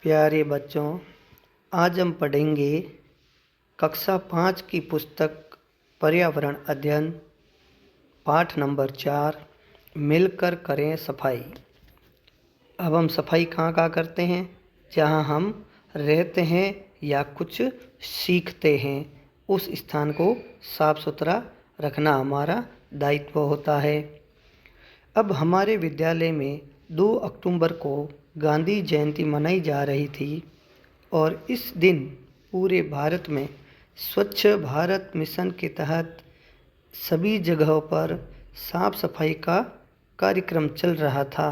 प्यारे बच्चों, आज हम पढ़ेंगे कक्षा 5 की पुस्तक पर्यावरण अध्ययन पाठ नंबर 4 मिलकर करें सफाई। अब हम सफाई कहाँ करते हैं? जहाँ हम रहते हैं या कुछ सीखते हैं, उस स्थान को साफ सुथरा रखना हमारा दायित्व होता है। अब हमारे विद्यालय में 2 अक्टूबर को गांधी जयंती मनाई जा रही थी और इस दिन पूरे भारत में स्वच्छ भारत मिशन के तहत सभी जगहों पर साफ सफाई का कार्यक्रम चल रहा था।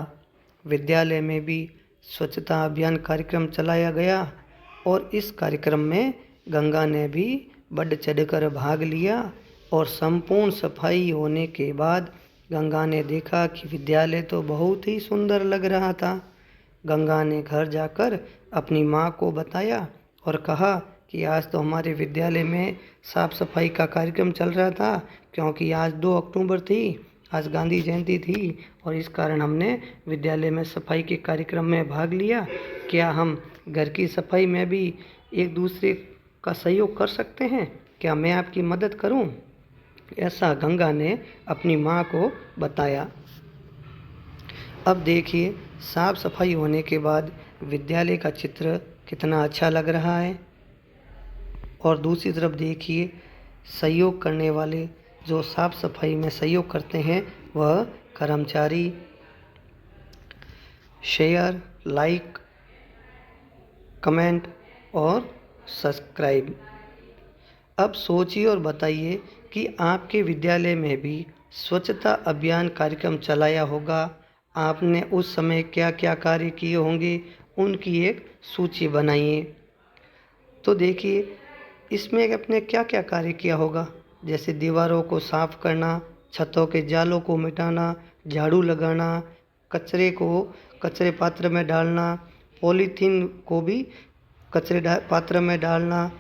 विद्यालय में भी स्वच्छता अभियान कार्यक्रम चलाया गया और इस कार्यक्रम में गंगा ने भी बढ़ चढ़कर भाग लिया और संपूर्ण सफाई होने के बाद गंगा ने देखा कि विद्यालय तो बहुत ही सुंदर लग रहा था। गंगा ने घर जाकर अपनी माँ को बताया और कहा कि आज तो हमारे विद्यालय में साफ सफाई का कार्यक्रम चल रहा था, क्योंकि आज 2 अक्टूबर थी, आज गांधी जयंती थी और इस कारण हमने विद्यालय में सफाई के कार्यक्रम में भाग लिया। क्या हम घर की सफाई में भी एक दूसरे का सहयोग कर सकते हैं? क्या मैं आपकी मदद करूं? ऐसा गंगा ने अपनी माँ को बताया। अब देखिए, साफ सफाई होने के बाद विद्यालय का चित्र कितना अच्छा लग रहा है। और दूसरी तरफ देखिए, सहयोग करने वाले जो साफ सफाई में सहयोग करते हैं वह कर्मचारी शेयर, लाइक, कमेंट और सब्सक्राइब। अब सोचिए और बताइए कि आपके विद्यालय में भी स्वच्छता अभियान कार्यक्रम चलाया होगा। आपने उस समय क्या क्या कार्य किए होंगे, उनकी एक सूची बनाइए। तो देखिए, इसमें आपने क्या क्या कार्य किया होगा, जैसे दीवारों को साफ करना, छतों के जालों को मिटाना, झाड़ू लगाना, कचरे को कचरे पात्र में डालना, पॉलीथीन को भी कचरे पात्र में डालना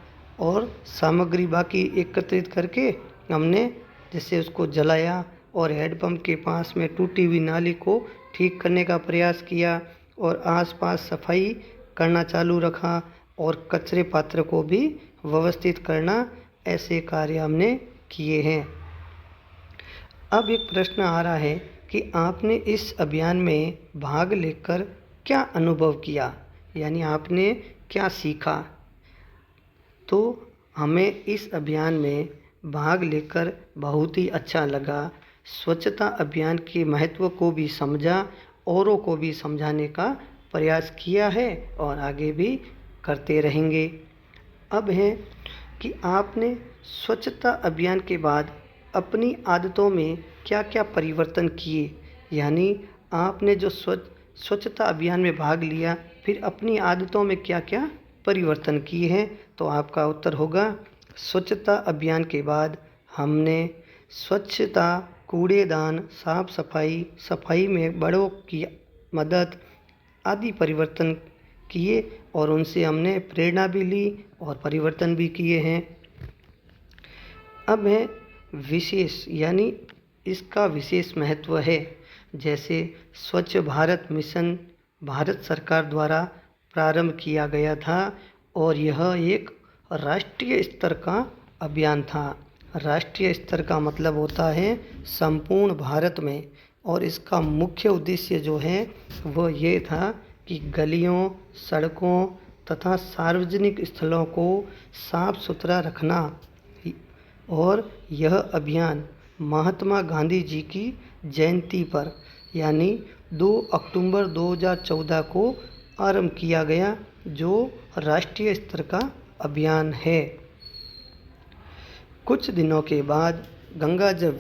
और सामग्री बाकी एकत्रित करके हमने जैसे उसको जलाया और हैंडपंप के पास में टूटी हुई नाली को ठीक करने का प्रयास किया और आसपास सफाई करना चालू रखा और कचरे पात्र को भी व्यवस्थित करना, ऐसे कार्य हमने किए हैं। अब एक प्रश्न आ रहा है कि आपने इस अभियान में भाग लेकर क्या अनुभव किया, यानी आपने क्या सीखा। तो हमें इस अभियान में भाग लेकर बहुत ही अच्छा लगा। स्वच्छता अभियान के महत्व को भी समझा, औरों को भी समझाने का प्रयास किया है और आगे भी करते रहेंगे। अब है कि आपने स्वच्छता अभियान के बाद अपनी आदतों में क्या क्या परिवर्तन किए, यानी आपने जो स्वच्छता अभियान में भाग लिया फिर अपनी आदतों में क्या क्या परिवर्तन किए हैं। तो आपका उत्तर होगा, स्वच्छता अभियान के बाद हमने स्वच्छता, कूड़ेदान, साफ सफाई, सफाई में बड़ों की मदद आदि परिवर्तन किए और उनसे हमने प्रेरणा भी ली और परिवर्तन भी किए हैं। अब है विशेष, यानी इसका विशेष महत्व है। जैसे स्वच्छ भारत मिशन भारत सरकार द्वारा प्रारंभ किया गया था और यह एक राष्ट्रीय स्तर का अभियान था। राष्ट्रीय स्तर का मतलब होता है संपूर्ण भारत में, और इसका मुख्य उद्देश्य जो है वह ये था कि गलियों, सड़कों तथा सार्वजनिक स्थलों को साफ सुथरा रखना। और यह अभियान महात्मा गांधी जी की जयंती पर यानी 2 अक्टूबर 2014 को आरंभ किया गया, जो राष्ट्रीय स्तर का अभियान है। कुछ दिनों के बाद गंगा जब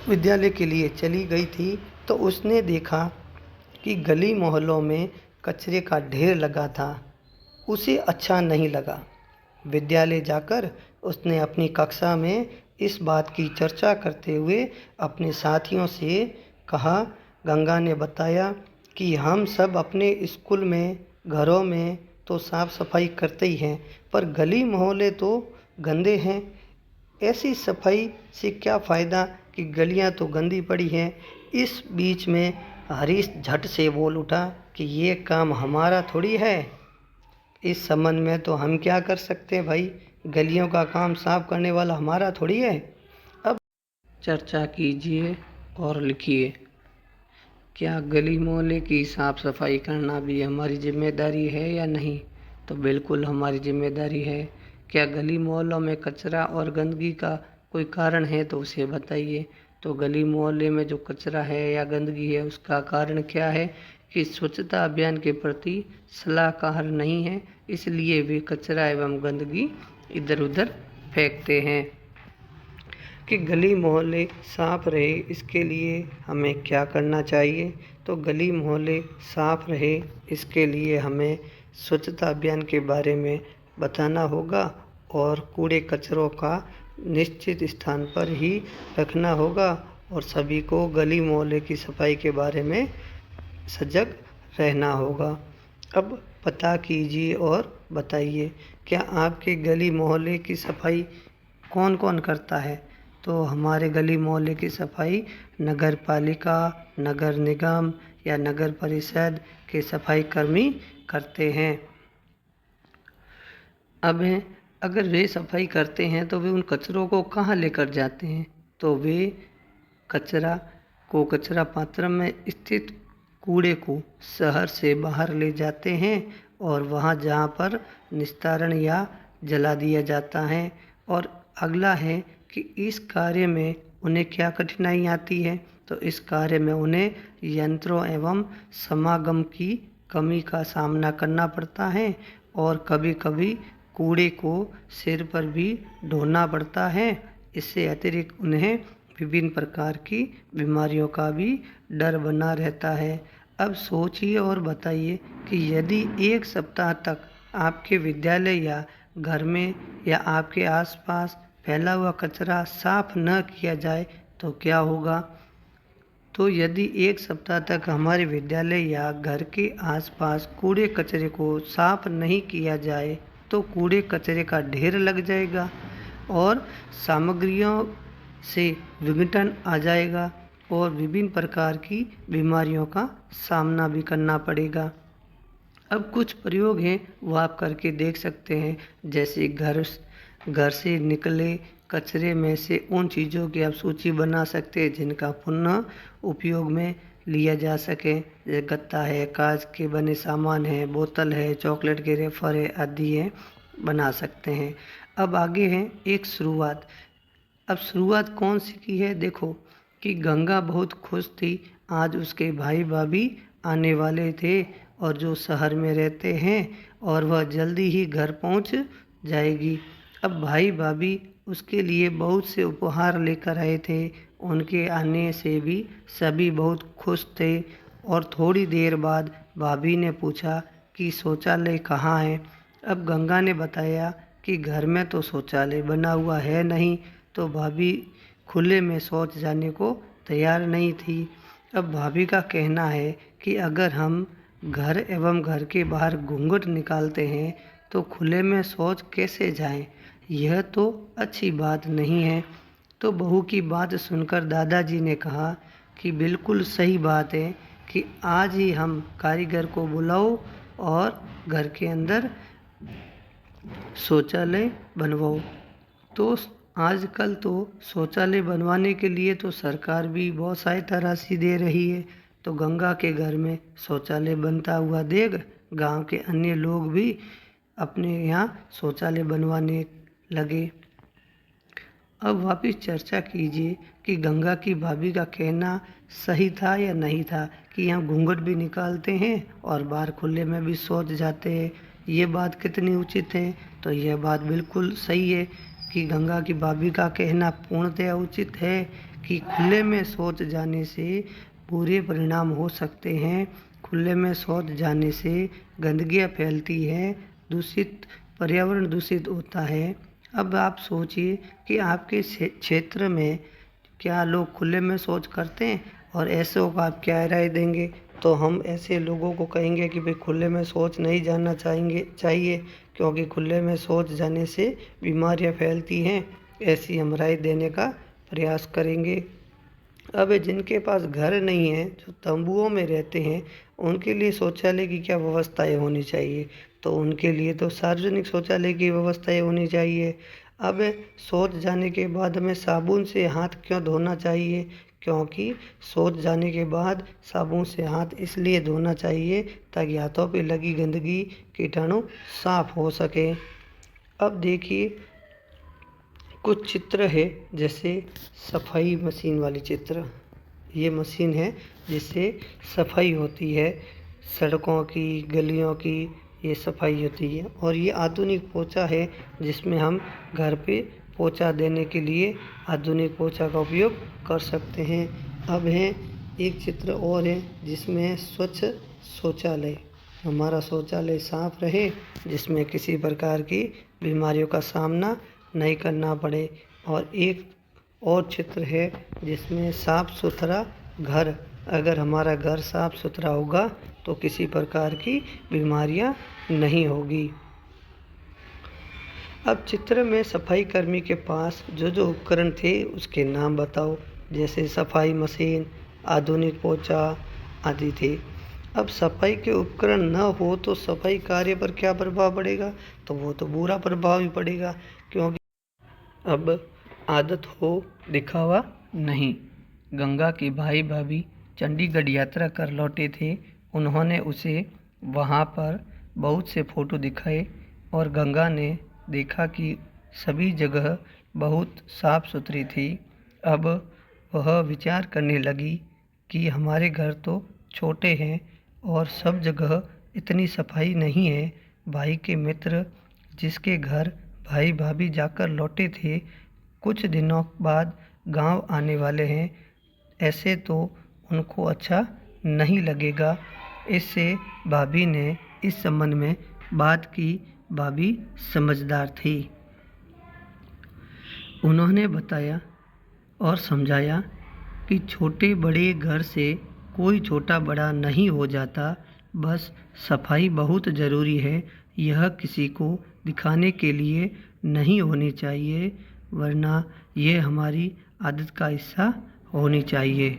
विद्यालय के लिए चली गई थी तो उसने देखा कि गली मोहल्लों में कचरे का ढेर लगा था। उसे अच्छा नहीं लगा। विद्यालय जाकर उसने अपनी कक्षा में इस बात की चर्चा करते हुए अपने साथियों से कहा। गंगा ने बताया कि हम सब अपने स्कूल में, घरों में तो साफ सफाई करते ही हैं, पर गली मोहल्ले तो गंदे हैं। ऐसी सफाई से क्या फ़ायदा कि गलियां तो गंदी पड़ी हैं। इस बीच में हरीश झट से बोल उठा कि ये काम हमारा थोड़ी है। इस संबंध में तो हम क्या कर सकते हैं भाई, गलियों का काम साफ करने वाला हमारा थोड़ी है। अब चर्चा कीजिए और लिखिए, क्या गली मोहल्ले की साफ सफाई करना भी हमारी जिम्मेदारी है या नहीं? तो बिल्कुल हमारी जिम्मेदारी है। क्या गली मोहल्लों में कचरा और गंदगी का कोई कारण है तो उसे बताइए। तो गली मोहल्ले में जो कचरा है या गंदगी है उसका कारण क्या है कि स्वच्छता अभियान के प्रति सलाहकार नहीं है, इसलिए वे कचरा एवं गंदगी इधर उधर फेंकते हैं। कि गली मोहल्ले साफ रहे इसके लिए हमें क्या करना चाहिए। तो गली मोहल्ले साफ रहे इसके लिए हमें स्वच्छता अभियान के बारे में बताना होगा और कूड़े कचरों का निश्चित स्थान पर ही रखना होगा और सभी को गली मोहल्ले की सफाई के बारे में सजग रहना होगा। अब पता कीजिए और बताइए, क्या आपके गली मोहल्ले की सफाई कौन कौन करता है? तो हमारे गली मोहल्ले की सफाई नगर पालिका, नगर निगम या नगर परिषद के सफाई कर्मी करते हैं। अब अगर वे सफाई करते हैं तो वे उन कचरों को कहाँ लेकर जाते हैं? तो वे कचरा पात्र में स्थित कूड़े को शहर से बाहर ले जाते हैं और वहाँ जहाँ पर निस्तारण या जला दिया जाता है। और अगला है कि इस कार्य में उन्हें क्या कठिनाई आती है। तो इस कार्य में उन्हें यंत्रों एवं समागम की कमी का सामना करना पड़ता है और कभी कभी कूड़े को सिर पर भी ढोना पड़ता है। इससे अतिरिक्त उन्हें विभिन्न प्रकार की बीमारियों का भी डर बना रहता है। अब सोचिए और बताइए कि यदि एक सप्ताह तक आपके विद्यालय या घर में या आपके आसपास फैला हुआ कचरा साफ न किया जाए तो क्या होगा। तो यदि एक सप्ताह तक हमारे विद्यालय या घर के आसपास कूड़े कचरे को साफ नहीं किया जाए तो कूड़े कचरे का ढेर लग जाएगा और सामग्रियों से विघटन आ जाएगा और विभिन्न प्रकार की बीमारियों का सामना भी करना पड़ेगा। अब कुछ प्रयोग हैं वो आप करके देख सकते हैं, जैसे घर से निकले कचरे में से उन चीज़ों की आप सूची बना सकते हैं जिनका पुनः उपयोग में लिया जा सके। जैसे गत्ता है, कांच के बने सामान है, बोतल है, चॉकलेट के रेफर है आदि है, बना सकते हैं। अब आगे है एक शुरुआत। अब शुरुआत कौन सी की है, देखो कि गंगा बहुत खुश थी, आज उसके भाई भाभी आने वाले थे और जो शहर में रहते हैं और वह जल्दी ही घर पहुंच जाएगी। अब भाई भाभी उसके लिए बहुत से उपहार लेकर आए थे, उनके आने से भी सभी बहुत खुश थे। और थोड़ी देर बाद भाभी ने पूछा कि शौचालय कहाँ है। अब गंगा ने बताया कि घर में तो शौचालय बना हुआ है नहीं, तो भाभी खुले में शौच जाने को तैयार नहीं थी। अब भाभी का कहना है कि अगर हम घर एवं घर के बाहर घूंघट निकालते हैं तो खुले में शौच कैसे जाएं, यह तो अच्छी बात नहीं है। तो बहू की बात सुनकर दादाजी ने कहा कि बिल्कुल सही बात है कि आज ही हम कारीगर को बुलाओ और घर के अंदर शौचालय बनवाओ। तो आजकल तो शौचालय बनवाने के लिए तो सरकार भी बहुत सहायता राशि दे रही है, तो गंगा के घर में शौचालय बनता हुआ देख गांव के अन्य लोग भी अपने यहाँ शौचालय बनवाने लगे। अब वापस चर्चा कीजिए कि गंगा की भाभी का कहना सही था या नहीं था कि यहाँ घूंघट भी निकालते हैं और बाहर खुले में भी शौच जाते हैं, ये बात कितनी उचित है। तो यह बात बिल्कुल सही है कि गंगा की भाभी का कहना पूर्णतया उचित है कि खुले में शौच जाने से बुरे परिणाम हो सकते हैं। खुले में शौच जाने से गंदगियाँ फैलती है, पर्यावरण दूषित होता है। अब आप सोचिए कि आपके क्षेत्र में क्या लोग खुले में शौच करते हैं और ऐसों को आप क्या राय देंगे। तो हम ऐसे लोगों को कहेंगे कि भाई खुले में शौच नहीं जाना चाहिए क्योंकि खुले में शौच जाने से बीमारियां फैलती हैं, ऐसी हम राय देने का प्रयास करेंगे। अब जिनके पास घर नहीं है, जो तंबुओं में रहते हैं, उनके लिए शौचालय की क्या व्यवस्थाएं होनी चाहिए? तो उनके लिए तो सार्वजनिक शौचालय की व्यवस्थाएं होनी चाहिए। अब शौच जाने के बाद हमें साबुन से हाथ क्यों धोना चाहिए? क्योंकि शौच जाने के बाद साबुन से हाथ इसलिए धोना चाहिए ताकि हाथों पे लगी गंदगी, कीटाणु साफ हो सके। अब देखिए कुछ चित्र है, जैसे सफाई मशीन वाली चित्र। ये मशीन है जिससे सफाई होती है, सड़कों की, गलियों की ये सफाई होती है। और ये आधुनिक पोछा है जिसमें हम घर पे पोछा देने के लिए आधुनिक पोछा का उपयोग कर सकते हैं। अब है एक चित्र और है जिसमें है स्वच्छ शौचालय। हमारा शौचालय साफ रहे, जिसमें किसी प्रकार की बीमारियों का सामना नहीं करना पड़े। और एक और चित्र है जिसमें साफ सुथरा घर। अगर हमारा घर साफ सुथरा होगा तो किसी प्रकार की बीमारियां नहीं होगी। अब चित्र में सफाई कर्मी के पास जो जो उपकरण थे उसके नाम बताओ, जैसे सफाई मशीन, आधुनिक पोछा आदि थे। अब सफाई के उपकरण न हो तो सफाई कार्य पर क्या प्रभाव पड़ेगा? तो वो तो बुरा प्रभाव ही पड़ेगा, क्योंकि अब आदत हो दिखावा नहीं। गंगा के भाई भाभी चंडीगढ़ यात्रा कर लौटे थे। उन्होंने उसे वहाँ पर बहुत से फ़ोटो दिखाए और गंगा ने देखा कि सभी जगह बहुत साफ सुथरी थी। अब वह विचार करने लगी कि हमारे घर तो छोटे हैं और सब जगह इतनी सफाई नहीं है। भाई के मित्र जिसके घर भाई भाभी जाकर लौटे थे, कुछ दिनों बाद गांव आने वाले हैं, ऐसे तो उनको अच्छा नहीं लगेगा। इससे भाभी ने इस संबंध में बात की। भाभी समझदार थी। उन्होंने बताया और समझाया कि छोटे बड़े घर से कोई छोटा बड़ा नहीं हो जाता, बस सफाई बहुत ज़रूरी है। यह किसी को दिखाने के लिए नहीं होनी चाहिए, वरना यह हमारी आदत का हिस्सा होनी चाहिए।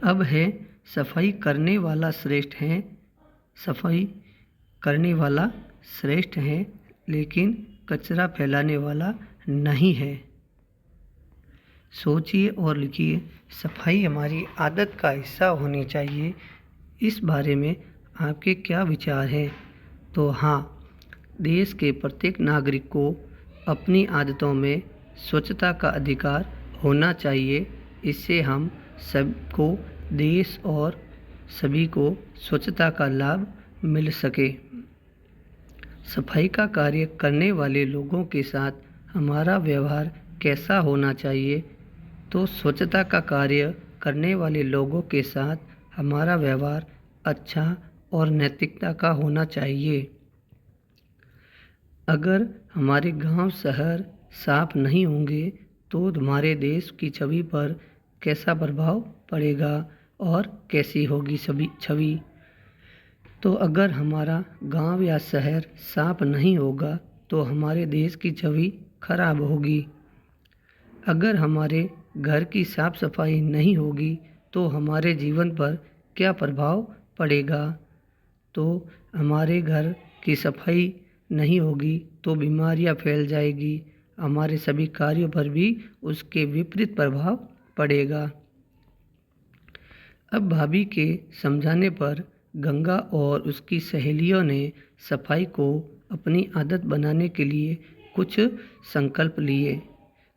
अब है सफाई करने वाला श्रेष्ठ है। सफाई करने वाला श्रेष्ठ है, लेकिन कचरा फैलाने वाला नहीं है। सोचिए और लिखिए, सफाई हमारी आदत का हिस्सा होनी चाहिए। इस बारे में आपके क्या विचार हैं? तो हाँ, देश के प्रत्येक नागरिक को अपनी आदतों में स्वच्छता का अधिकार होना चाहिए। इससे हम सबको, देश और सभी को स्वच्छता का लाभ मिल सके। सफाई का कार्य करने वाले लोगों के साथ हमारा व्यवहार कैसा होना चाहिए? तो स्वच्छता का कार्य करने वाले लोगों के साथ हमारा व्यवहार अच्छा और नैतिकता का होना चाहिए। अगर हमारे गांव शहर साफ नहीं होंगे तो हमारे देश की छवि पर कैसा प्रभाव पड़ेगा और कैसी होगी छवि? तो अगर हमारा गांव या शहर साफ नहीं होगा तो हमारे देश की छवि खराब होगी। अगर हमारे घर की साफ सफाई नहीं होगी तो हमारे जीवन पर क्या प्रभाव पड़ेगा? तो हमारे घर की सफाई नहीं होगी तो बीमारियां फैल जाएगी। हमारे सभी कार्यों पर भी उसके विपरीत प्रभाव पड़ेगा। अब भाभी के समझाने पर गंगा और उसकी सहेलियों ने सफाई को अपनी आदत बनाने के लिए कुछ संकल्प लिए।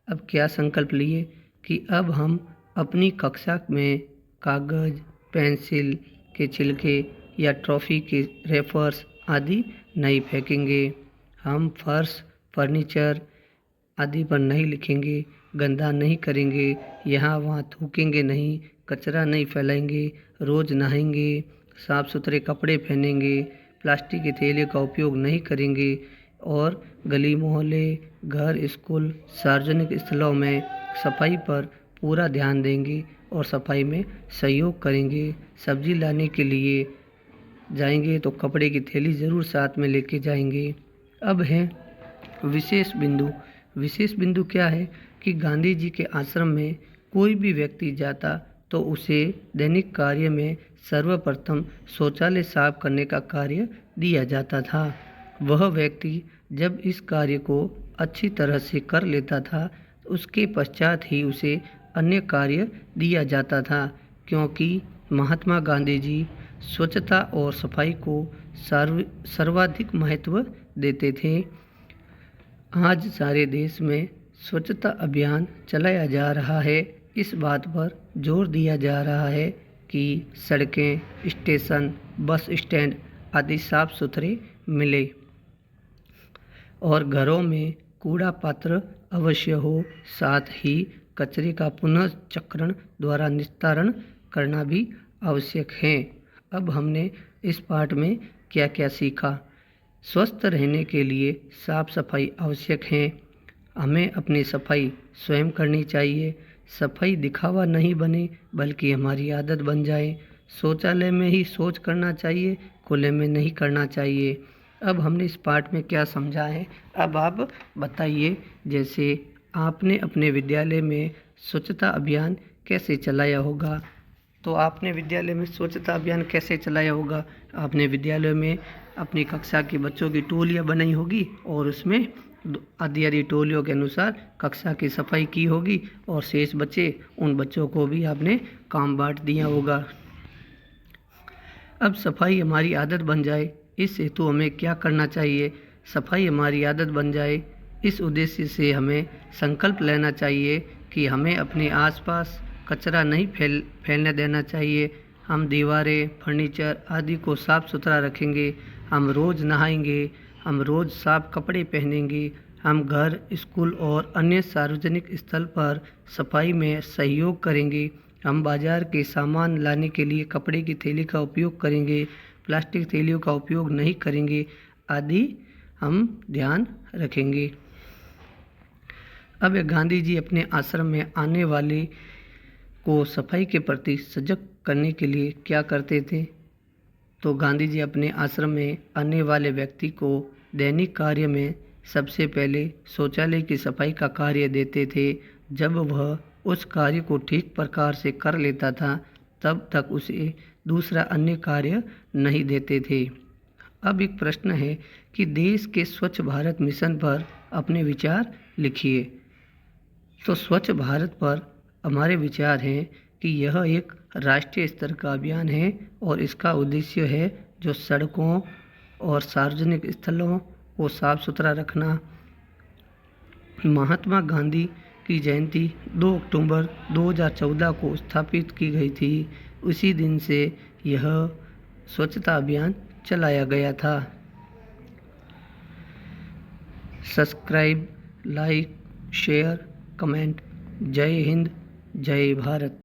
अब क्या संकल्प लिए कि अब हम अपनी कक्षा में कागज़, पेंसिल के छिलके या ट्रॉफी के रेफर्स आदि नहीं फेंकेंगे। हम फर्श, फर्नीचर आदि पर नहीं लिखेंगे, गंदा नहीं करेंगे, यहाँ वहाँ थूकेंगे नहीं, कचरा नहीं फैलाएंगे, रोज़ नहाएंगे, साफ़ सुथरे कपड़े पहनेंगे, प्लास्टिक के थैले का उपयोग नहीं करेंगे और गली मोहल्ले, घर, स्कूल, सार्वजनिक स्थलों में सफाई पर पूरा ध्यान देंगे और सफाई में सहयोग करेंगे। सब्जी लाने के लिए जाएंगे तो कपड़े की थैली ज़रूर साथ में लेके जाएंगे। अब है विशेष बिंदु। विशेष बिंदु क्या है? कि गांधी जी के आश्रम में कोई भी व्यक्ति जाता तो उसे दैनिक कार्य में सर्वप्रथम शौचालय साफ करने का कार्य दिया जाता था। वह व्यक्ति जब इस कार्य को अच्छी तरह से कर लेता था, उसके पश्चात ही उसे अन्य कार्य दिया जाता था, क्योंकि महात्मा गांधी जी स्वच्छता और सफाई को सर्वाधिक महत्व देते थे। आज सारे देश में स्वच्छता अभियान चलाया जा रहा है। इस बात पर जोर दिया जा रहा है कि सड़कें, स्टेशन, बस स्टैंड आदि साफ सुथरे मिले और घरों में कूड़ा पात्र अवश्य हो। साथ ही कचरे का पुनर्चक्रण द्वारा निस्तारण करना भी आवश्यक है। अब हमने इस पाठ में क्या क्या सीखा? स्वस्थ रहने के लिए साफ सफाई आवश्यक है। हमें अपनी सफाई स्वयं करनी चाहिए। सफाई दिखावा नहीं बने बल्कि हमारी आदत बन जाए। शौचालय में ही शौच करना चाहिए, खुले में नहीं करना चाहिए। अब हमने इस पाठ में क्या समझा है, अब आप बताइए। जैसे आपने अपने विद्यालय में स्वच्छता अभियान कैसे चलाया होगा? तो आपने विद्यालय में स्वच्छता अभियान कैसे चलाया होगा? आपने विद्यालय में अपनी कक्षा के बच्चों की टोलियाँ बनाई होगी और उसमें आधी टोलियों के अनुसार कक्षा की सफाई की होगी और शेष बच्चे, उन बच्चों को भी आपने काम बांट दिया होगा। अब सफाई हमारी आदत बन जाए, इस हेतु हमें क्या करना चाहिए? सफाई हमारी आदत बन जाए, इस उद्देश्य से हमें संकल्प लेना चाहिए कि हमें अपने आसपास कचरा नहीं फैलने देना चाहिए। हम दीवारें, फर्नीचर आदि को साफ सुथरा रखेंगे। हम रोज़ नहाएंगे, हम रोज़ साफ कपड़े पहनेंगे। हम घर, स्कूल और अन्य सार्वजनिक स्थल पर सफाई में सहयोग करेंगे। हम बाजार के सामान लाने के लिए कपड़े की थैली का उपयोग करेंगे, प्लास्टिक थैलियों का उपयोग नहीं करेंगे आदि हम ध्यान रखेंगे। अब गांधी जी अपने आश्रम में आने वाले को सफाई के प्रति सजग करने के लिए क्या करते थे? तो गांधी जी अपने आश्रम में आने वाले व्यक्ति को दैनिक कार्य में सबसे पहले शौचालय की सफाई का कार्य देते थे। जब वह उस कार्य को ठीक प्रकार से कर लेता था, तब तक उसे दूसरा अन्य कार्य नहीं देते थे। अब एक प्रश्न है कि देश के स्वच्छ भारत मिशन पर अपने विचार लिखिए। तो स्वच्छ भारत पर हमारे विचार हैं कि यह एक राष्ट्रीय स्तर का अभियान है और इसका उद्देश्य है जो सड़कों और सार्वजनिक स्थलों को साफ सुथरा रखना। महात्मा गांधी की जयंती 2 अक्टूबर 2014 को स्थापित की गई थी। उसी दिन से यह स्वच्छता अभियान चलाया गया था। Subscribe, like, share, comment. जय हिंद, जय भारत।